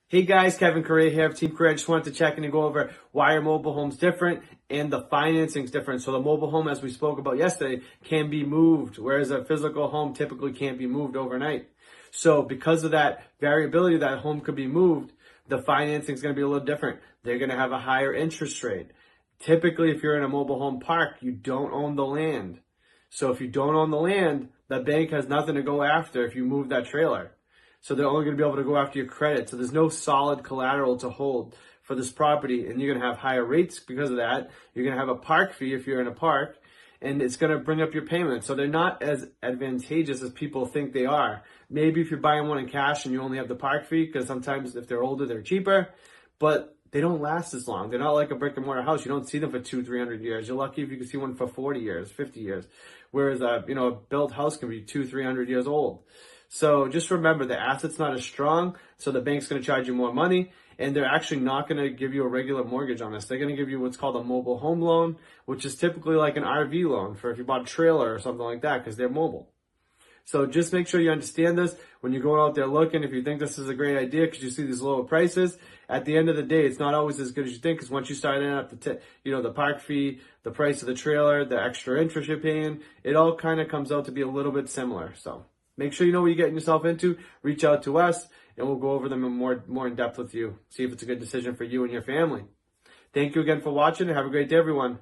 Hey guys, Kevin Correa here of Team Correa. I just wanted to check in and go over why your mobile home's different and the financing's different. So the mobile home, as we spoke about yesterday, can be moved, whereas a physical home typically can't be moved overnight. So because of that variability that home could be moved, the financing is going to be a little different. They're going to have a higher interest rate. Typically, if you're in a mobile home park, you don't own the land. So if you don't own the land, the bank has nothing to go after if you move that trailer. So they're only going to be able to go after your credit. So there's no solid collateral to hold for this property, and you're going to have higher rates because of that. You're going to have a park fee if you're in a park, and it's going to bring up your payment. So they're not as advantageous as people think they are. Maybe if you're buying one in cash and you only have the park fee, because sometimes if they're older, they're cheaper, but they don't last as long. They're not like a brick and mortar house. You don't see them for 200-300 years. You're lucky if you can see one for 40 years, 50 years. Whereas a built house can be 200-300 years old. So just remember, the asset's not as strong, so the bank's going to charge you more money, and they're actually not going to give you a regular mortgage on this. They're going to give you what's called a mobile home loan, which is typically like an RV loan for if you bought a trailer or something like that, because they're mobile. So just make sure you understand this when you're going out there looking. If you think this is a great idea because you see these lower prices, at the end of the day, it's not always as good as you think, because once you start adding up the park fee, the price of the trailer, the extra interest you're paying, it all kind of comes out to be a little bit similar. So make sure you know what you're getting yourself into. Reach out to us, and we'll go over them in more in depth with you. See if it's a good decision for you and your family. Thank you again for watching, and have a great day, everyone.